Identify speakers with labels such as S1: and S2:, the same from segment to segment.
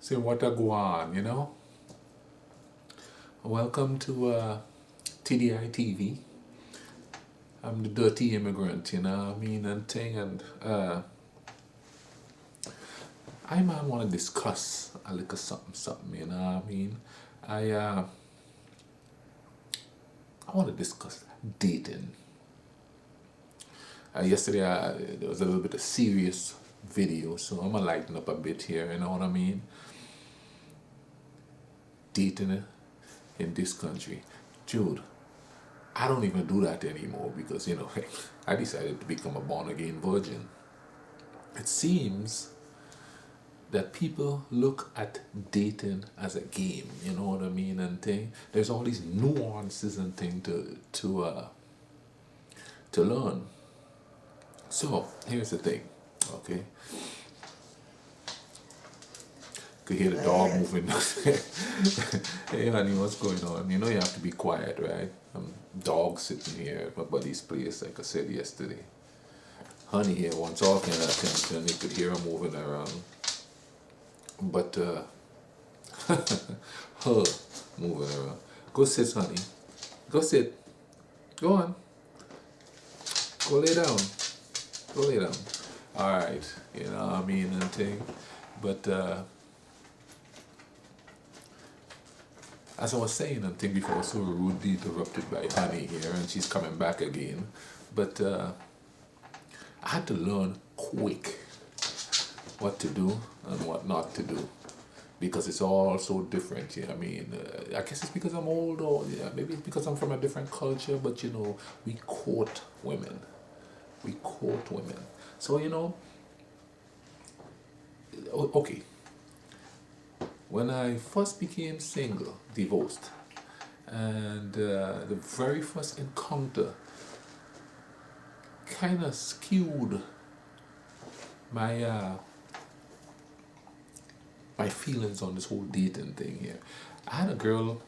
S1: Say what a go on, you know. Welcome to TDI TV. I'm the Dirty Immigrant, you know what I mean, and thing, and I man want to discuss a little something, you know what I mean. I uh, I want to discuss dating. Yesterday there was a little bit of serious video, so I'm gonna lighten up a bit here, you know what I mean. Dating in this country, Jude. I don't even do that anymore because I decided to become a born again virgin. It seems that people look at dating as a game, you know what I mean, and thing. There's all these nuances and thing to learn. So here's the thing, okay. Could hear the dog moving. Hey honey, what's going on? You know you have to be quiet, right? Dog sitting here at my buddy's place, like I said yesterday. Honey here wants all kind of attention. You could hear her moving around. But her moving around. Go sit, honey. Go sit. Go on. Go lay down. Go lay down. Alright, you know what I mean and thing. But as I was saying and thing before, I was so rudely interrupted by Honey here, and she's coming back again. But I had to learn quick what to do and what not to do, because it's all so different. I mean, I guess it's because I'm old, or maybe it's because I'm from a different culture. But we court women. We court women. So okay. When I first became single, divorced, and the very first encounter kind of skewed my my feelings on this whole dating thing here. I had a girl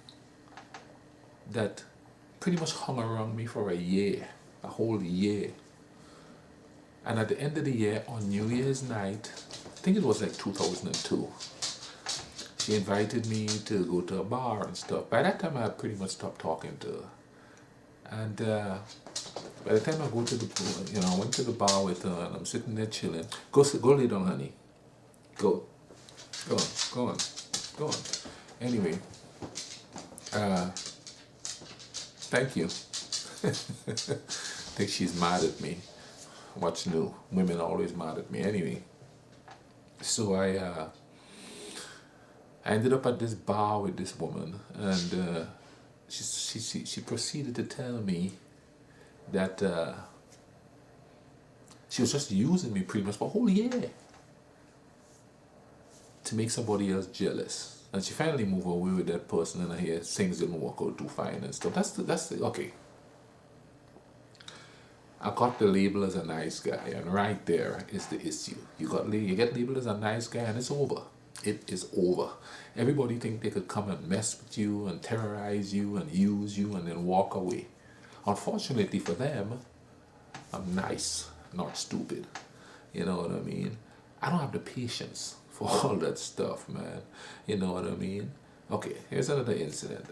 S1: that pretty much hung around me for a whole year. And at the end of the year, on New Year's night, I think it was like 2002, she invited me to go to a bar and stuff. By that time, I had pretty much stopped talking to her. And by the time I go to I went to the bar with her, and I'm sitting there chilling. Go lay down, honey. Go on, go on, go on. Anyway, thank you. I think she's mad at me. What's new? Women always mad at me. Anyway, so I ended up at this bar with this woman, and she proceeded to tell me that she was just using me pretty much for a whole year to make somebody else jealous. And she finally moved away with that person, and I hear things didn't work out too fine and stuff. Okay. I got the label as a nice guy, and right there is the issue. You get labeled as a nice guy, and it's over. It is over. Everybody think they could come and mess with you and terrorize you and use you and then walk away. Unfortunately for them, I'm nice, not stupid. You know what I mean? I don't have the patience for all that stuff, man. You know what I mean? Okay, here's another incident.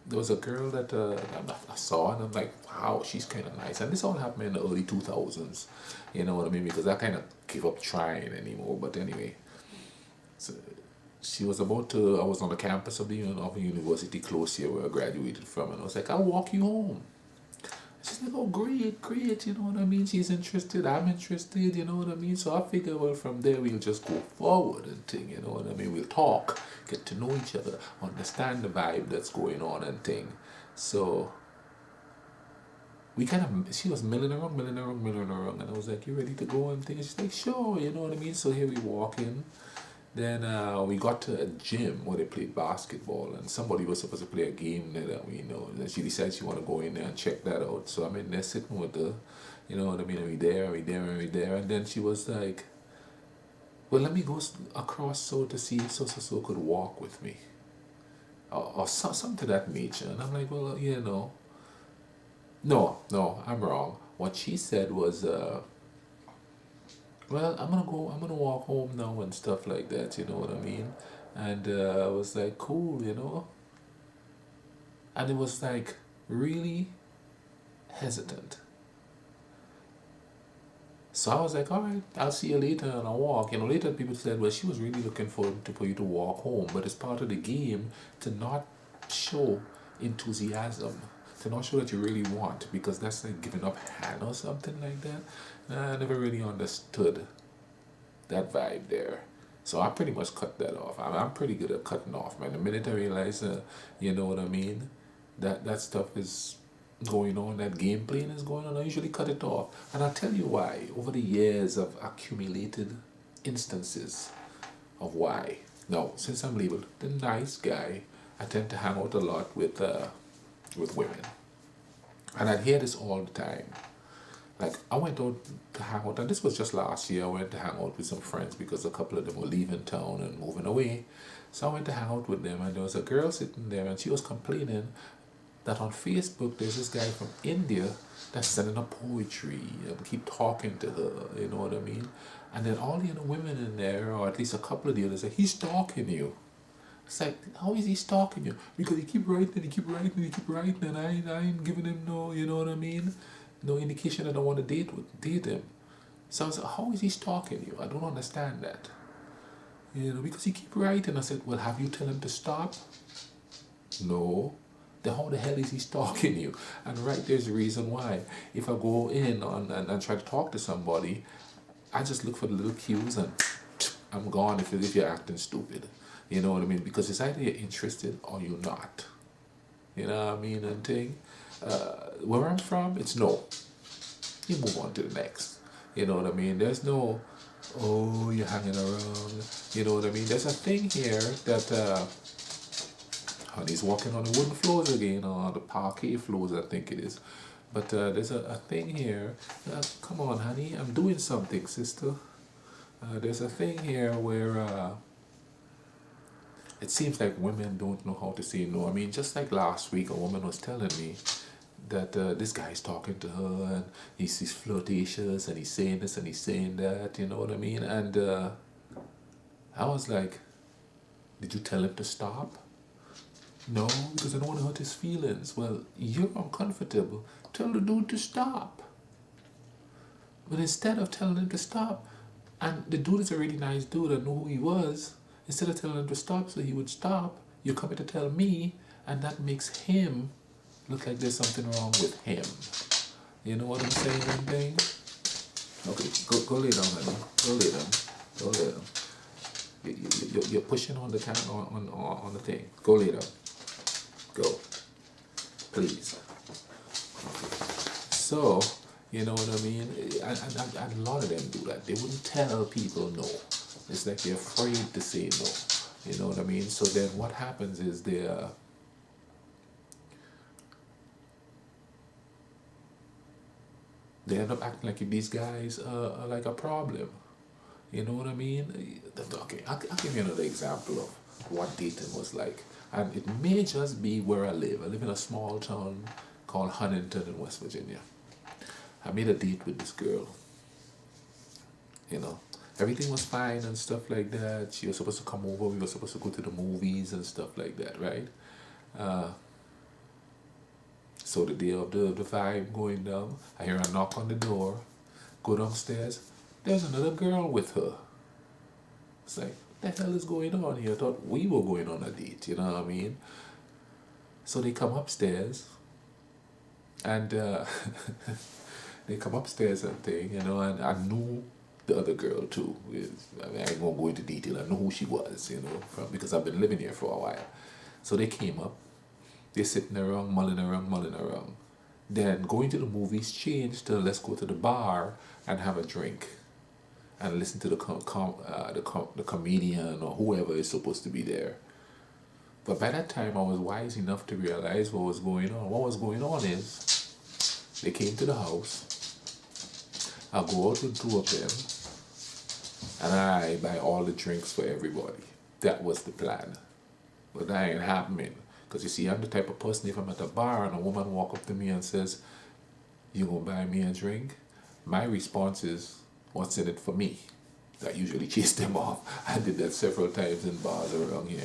S1: There was a girl that I saw, and I'm like, wow, she's kind of nice. And this all happened in the early 2000s. You know what I mean? Because I kind of gave up trying anymore. But anyway, so I was on the campus of the university close here where I graduated from. And I was like, I'll walk you home. She's like, oh, great, you know what I mean? She's interested, I'm interested, you know what I mean? So I figure, well, from there we'll just go forward and thing, you know what I mean? We'll talk, get to know each other, understand the vibe that's going on and thing. So she was milling around, and I was like, you ready to go and thing? And she's like, sure, you know what I mean? So here we walk in. Then we got to a gym where they played basketball, and somebody was supposed to play a game there that we know. And she decided she want to go in there and check that out. So I'm in there sitting with her, you know what I mean? And we there. And then she was like, well, let me go across so to see if so could walk with me. Or something to that nature. And I'm like, well, no, I'm wrong. What she said was, well, I'm gonna walk home now and stuff like that, you know what I mean? And I was like, cool, you know? And it was like really hesitant. So I was like, all right, I'll see you later, and I walk. You know, later people said, well, she was really looking for you to walk home, but it's part of the game to not show enthusiasm, to not show that you really want, because that's like giving up hand or something like that. I never really understood that vibe there. So I pretty much cut that off. I'm pretty good at cutting off, man. The minute I realize, you know what I mean, that stuff is going on, that game playing is going on, I usually cut it off. And I'll tell you why. Over the years, I've accumulated instances of why. Now, since I'm labeled the nice guy, I tend to hang out a lot with women. And I'd hear this all the time. Like, I went out to hang out, and this was just last year. I went to hang out with some friends because a couple of them were leaving town and moving away. So I went to hang out with them, and there was a girl sitting there, and she was complaining that on Facebook there's this guy from India that's sending her poetry and keep talking to her, you know what I mean? And then all the other women in there, or at least a couple of the others, say, he's stalking you. It's like, how is he stalking you? Because he keep writing, he keep writing, he keep writing, and I ain't giving him no, you know what I mean? No indication that I want to date him. So I was like, how is he stalking you? I don't understand that. You know, because he keep writing. I said, well, have you tell him to stop? No. Then how the hell is he stalking you? And right there's the reason why. If I go in and try to talk to somebody, I just look for the little cues and I'm gone if you're acting stupid. You know what I mean? Because it's either you're interested or you're not. You know what I mean? And thing. Where I'm from, it's no. You move on to the next. You know what I mean? There's no, oh, you're hanging around. You know what I mean? There's a thing here that honey's walking on the wooden floors again, or the parquet floors, I think it is. But there's a thing here. Come on, honey, I'm doing something, sister. There's a thing here where it seems like women don't know how to say no. I mean, just like last week, a woman was telling me that this guy's talking to her and he's flirtatious and he's saying this and he's saying that, you know what I mean? And I was like, did you tell him to stop? No, because I don't want to hurt his feelings. Well, you're uncomfortable. Tell the dude to stop. But instead of telling him to stop, and the dude is a really nice dude, I know who he was, instead of telling him to stop so he would stop, you're coming to tell me, and that makes him look like there's something wrong with him. You know what I'm saying, thing? Okay, go lay down, honey. Go lay down. Go lay down. You're pushing on the on the thing. Go lay down. Go. Please. Okay. So, you know what I mean? And a lot of them do that. They wouldn't tell people no. It's like they're afraid to say no. You know what I mean? So then what happens is they end up acting like if these guys are like a problem. You know what I mean? Okay, I'll give you another example of what dating was like. And it may just be where I live. I live in a small town called Huntington in West Virginia. I made a date with this girl. You know, everything was fine and stuff like that. She was supposed to come over. We were supposed to go to the movies and stuff like that, right? So the day of the vibe going down, I hear a knock on the door, go downstairs. There's another girl with her. It's like, what the hell is going on here? I thought we were going on a date, you know what I mean? So they come upstairs, and they come upstairs and thing, you know, and I knew the other girl too. I mean, I ain't gonna go into detail. I know who she was, you know, because I've been living here for a while. So they came up, they're sitting around, mulling around. Then going to the movies changed to let's go to the bar and have a drink and listen to the comedian or whoever is supposed to be there. But by that time, I was wise enough to realize what was going on. What was going on is they came to the house. I'll go out with two of them, and I buy all the drinks for everybody. That was the plan. But that ain't happening. Because you see, I'm the type of person, if I'm at a bar and a woman walk up to me and says, you gonna buy me a drink? My response is, What's in it for me? I usually chase them off. I did that several times in bars around here,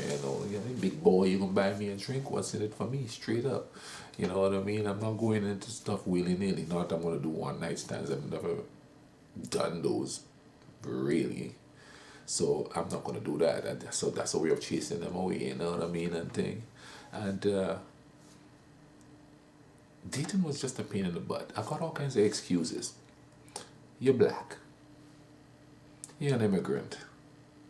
S1: big boy, you gonna buy me a drink? What's in it for me? Straight up. You know what I mean? I'm not going into stuff willy-nilly. Not that I'm gonna do one night stands. I've never done those, really. So I'm not gonna do that. And so that's a way of chasing them away, you know what I mean, and thing. And dating was just a pain in the butt. I got all kinds of excuses. You're black. You're an immigrant.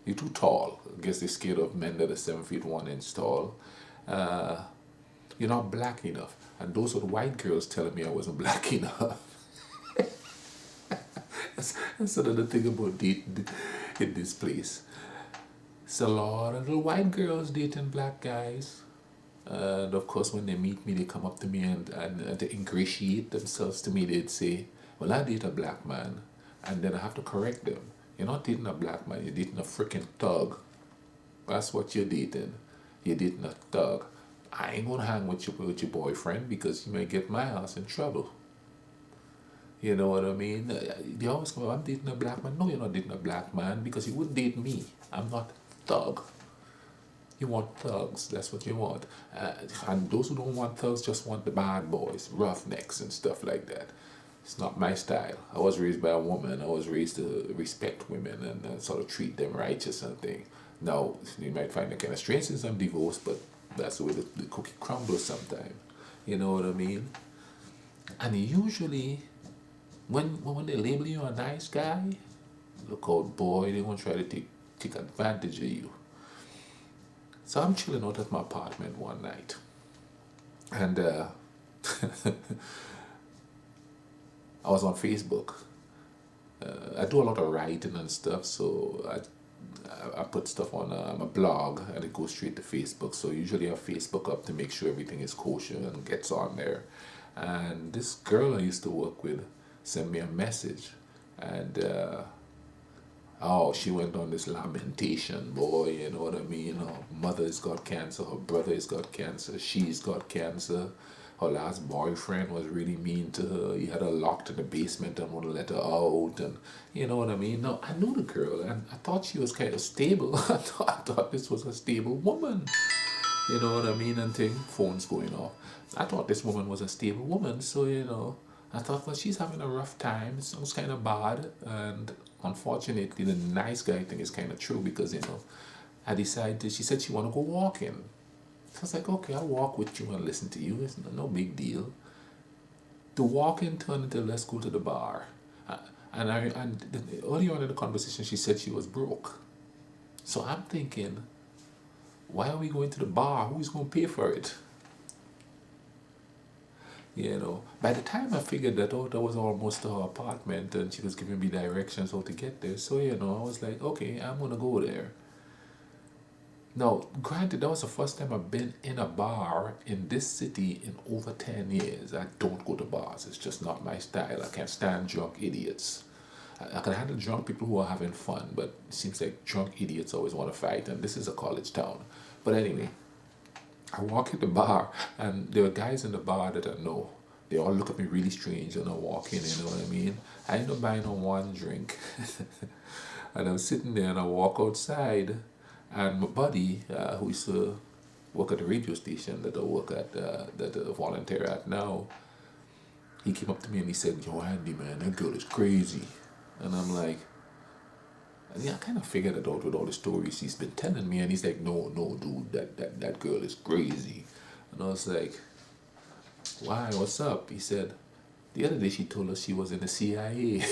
S1: You're too tall. I guess they're scared of men that are 7 feet 1 inch tall. You're not black enough. And those were the white girls telling me I wasn't black enough. That's another thing about dating in this place. It's a lot of little white girls dating black guys. And of course, when they meet me, they come up to me and to ingratiate themselves to me, they'd say, well, I date a black man. And then I have to correct them. You're not dating a black man, you're dating a freaking thug. That's what you're dating. You're dating a thug. I ain't gonna hang with your boyfriend because you may get my ass in trouble. You know what I mean? They always come, I'm dating a black man. No, you're not dating a black man because you wouldn't date me. I'm not thug. You want thugs, that's what you want. And those who don't want thugs just want the bad boys, roughnecks and stuff like that. It's not my style. I was raised by a woman. I was raised to respect women and sort of treat them righteous and thing. Now, you might find it kind of strange since I'm divorced, but that's the way the cookie crumbles sometimes. You know what I mean? And usually, when they label you a nice guy, look out, boy, they're going to try to take advantage of you. So I'm chilling out at my apartment one night. And I was on Facebook. I do a lot of writing and stuff, so I put stuff on my blog and it goes straight to Facebook. So usually I have Facebook up to make sure everything is kosher and gets on there. And this girl I used to work with sent me a message, and she went on this lamentation, boy, you know what I mean? Her mother's got cancer, her brother's got cancer, she's got cancer. Her last boyfriend was really mean to her. He had her locked in the basement and wouldn't let her out, and you know what I mean? Now, I knew the girl, and I thought she was kind of stable. I thought this was a stable woman. You know what I mean? And thing, phone's going off. I thought this woman was a stable woman, so, I thought, well, she's having a rough time. It sounds kind of bad, and unfortunately, the nice guy thing is kind of true because, I decided, she said she want to go walking. So I was like, okay, I'll walk with you and listen to you. It's no big deal. The walking turned into let's go to the bar. And earlier on in the conversation, she said she was broke. So I'm thinking, why are we going to the bar? Who's going to pay for it? By the time I figured that out, I was almost to her apartment and she was giving me directions how to get there. So, I was like, okay, I'm going to go there. Now, granted, that was the first time I've been in a bar in this city in over 10 years. I don't go to bars. It's just not my style. I can't stand drunk idiots. I can handle drunk people who are having fun, but it seems like drunk idiots always want to fight, and this is a college town. But anyway, I walk in the bar, and there are guys in the bar that I know. They all look at me really strange when I walk in, you know what I mean? I end up buying on one drink. And I'm sitting there, and I walk outside. And my buddy, who used to work at the radio station that I work at, that I volunteer at now, he came up to me and he said, yo, Andy, man, that girl is crazy. And I'm like, I kind of figured it out with all the stories he's been telling me. And he's like, no, dude, that girl is crazy. And I was like, why, what's up? He said, the other day she told us she was in the CIA.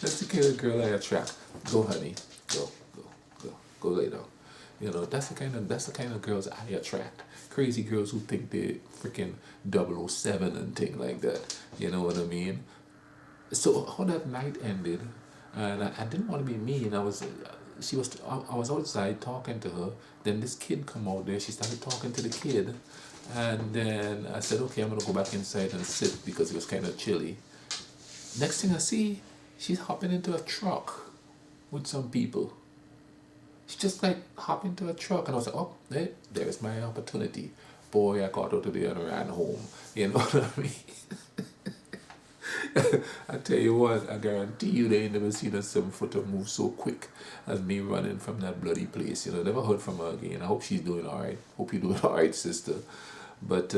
S1: That's the kind of girl I attract. Go, honey. Go lay down. That's the kind of girls I attract. Crazy girls who think they're freaking 007 and things like that. You know what I mean? So how that night ended, and I didn't want to be mean. I was outside talking to her. Then this kid come out there. She started talking to the kid, and then I said, okay, I'm gonna go back inside and sit because it was kind of chilly. Next thing I see, she's hopping into a truck with some people. She just like hopped into a truck, and I was like, oh, hey, there's my opportunity. Boy, I got out of there and ran home. You know what I mean? I tell you what, I guarantee you they ain't never seen a 7-footer move so quick as me running from that bloody place. Never heard from her again. I hope she's doing all right. Hope you're doing all right, sister. But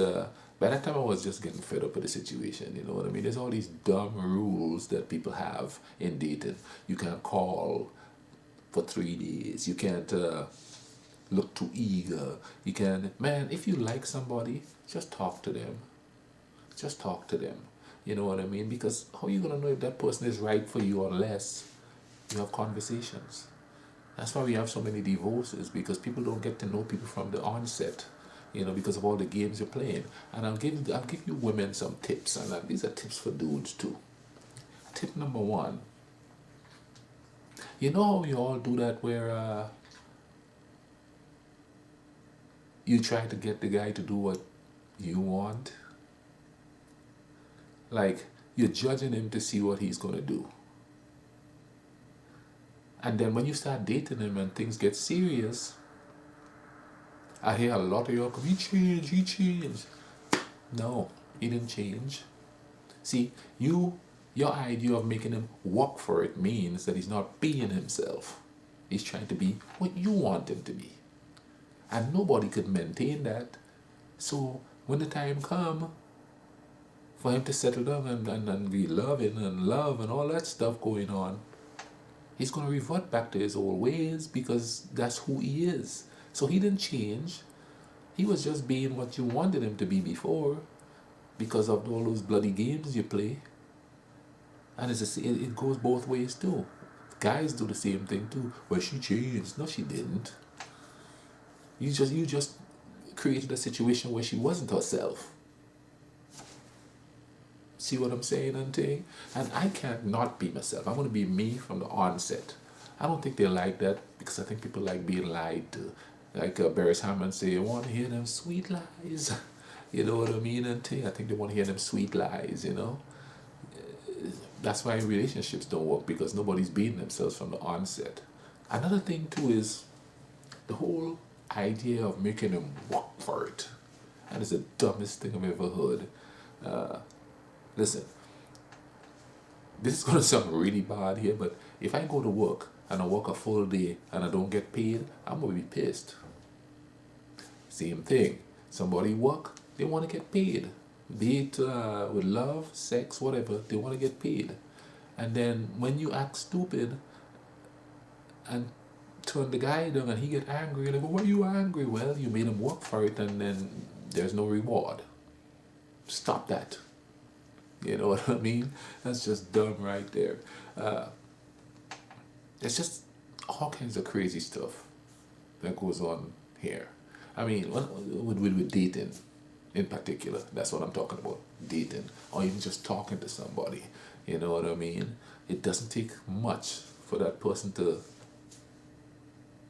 S1: by that time, I was just getting fed up with the situation. You know what I mean? There's all these dumb rules that people have in dating. You can't call for 3 days. You can't look too eager. You can, man, if you like somebody, just talk to them. Just talk to them. You know what I mean? Because how are you going to know if that person is right for you unless you have conversations? That's why we have so many divorces, because people don't get to know people from the onset, because of all the games you're playing. And I'll give you women some tips, and these are tips for dudes too. Tip number one. You know how you all do that where you try to get the guy to do what you want? Like, you're judging him to see what he's going to do. And then when you start dating him and things get serious, I hear a lot of y'all come, he changed. No, he didn't change. See, your idea of making him work for it means that he's not being himself. He's trying to be what you want him to be. And nobody could maintain that. So when the time comes for him to settle down and be loving and love and all that stuff going on, he's going to revert back to his old ways because that's who he is. So he didn't change. He was just being what you wanted him to be before because of all those bloody games you play. And it goes both ways too. Guys do the same thing too. Well, she changed. No, she didn't. You just created a situation where she wasn't herself. See what I'm saying, Auntie? And I can't not be myself. I want to be me from the onset. I don't think they like that because I think people like being lied to. Like Barris Hammond say, I want to hear them sweet lies. You know what I mean, Auntie? I think they want to hear them sweet lies, That's why relationships don't work, because nobody's being themselves from the onset. Another thing too is the whole idea of making them work for it. That is the dumbest thing I've ever heard. Listen, this is going to sound really bad here, but if I go to work and I work a full day and I don't get paid, I'm going to be pissed. Same thing. Somebody work, they want to get paid. Be it with love, sex, whatever, they want to get paid. And then when you act stupid and turn the guy down and he get angry, like, well, why are you angry? Well, you made him work for it and then there's no reward. Stop that. You know what I mean? That's just dumb right there. There's just all kinds of crazy stuff that goes on here. I mean, with dating in particular, that's what I'm talking about. Dating, or even just talking to somebody. You know what I mean? It doesn't take much for that person to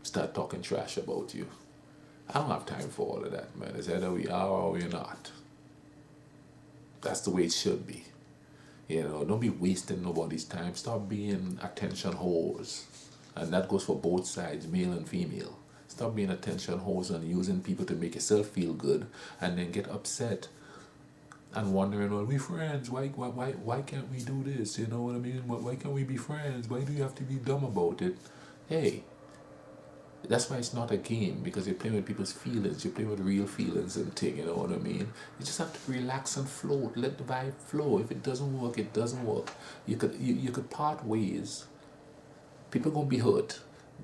S1: start talking trash about you. I don't have time for all of that, man. It's either we are or we're not. That's the way it should be. Don't be wasting nobody's time. Stop being attention whores. And that goes for both sides, male and female. Stop being attention whores and using people to make yourself feel good and then get upset and wondering, well, we friends. Why can't we do this? You know what I mean? Why can't we be friends? Why do you have to be dumb about it? Hey, that's why it's not a game, because you're playing with people's feelings. You're playing with real feelings and things, you know what I mean? You just have to relax and float. Let the vibe flow. If it doesn't work, it doesn't work. You could part ways. People gonna be hurt,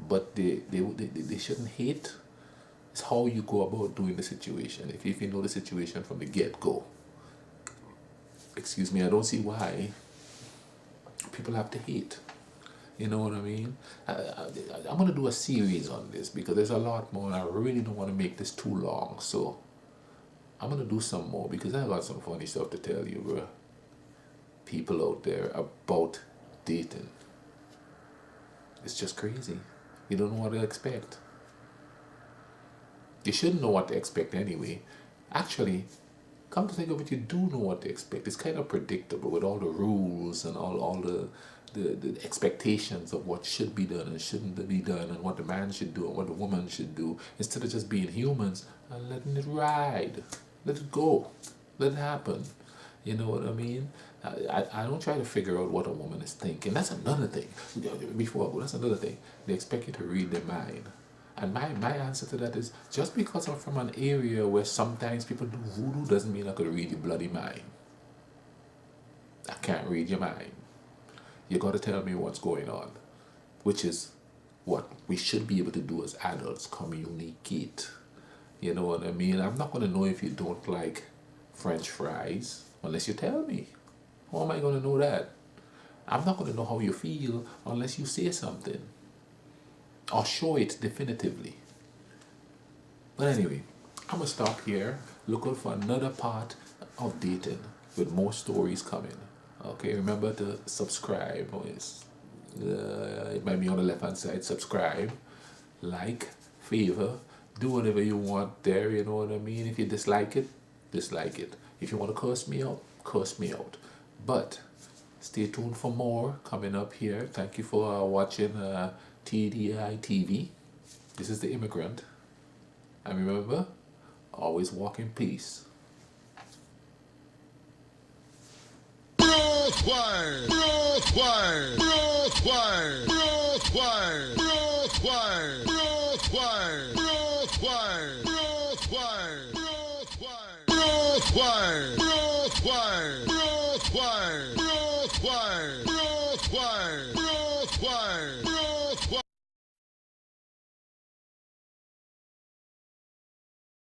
S1: but they shouldn't hate. It's how you go about doing the situation. If you know the situation from the get-go. Excuse me, I don't see why people have to hate. You know what I mean? I'm going to do a series on this because there's a lot more and I really don't want to make this too long. So I'm going to do some more because I got some funny stuff to tell you, bro. People out there about dating. It's just crazy. You don't know what to expect. You shouldn't know what to expect anyway. Actually, come to think of it, you do know what to expect. It's kind of predictable with all the rules and all the expectations of what should be done and shouldn't be done and what the man should do and what the woman should do, instead of just being humans and letting it ride. Let it go. Let it happen. You know what I mean? I don't try to figure out what a woman is thinking. That's another thing. Before I go, that's another thing. They expect you to read their mind. And my answer to that is just because I'm from an area where sometimes people do voodoo doesn't mean I could read your bloody mind. I can't read your mind. You got to tell me what's going on, which is what we should be able to do as adults, communicate. You know what I mean? I'm not going to know if you don't like French fries unless you tell me. How am I going to know that? I'm not going to know how you feel unless you say something or show it definitively. But anyway, I'm going to stop here. Look out for another part of dating with more stories coming. Okay, remember to subscribe. It might be on the left hand side. Subscribe, like, favor, do whatever you want there. You know what I mean? If you dislike it, dislike it. If you want to curse me out, curse me out. But stay tuned for more coming up here. Thank you for watching TDI TV. This is The Immigrant. And remember, always walk in peace.
S2: Brooklyn, Brooklyn, Brooklyn, Brooklyn, Brooklyn, Brooklyn, Brooklyn, Brooklyn, Brooklyn, Brooklyn, Brooklyn.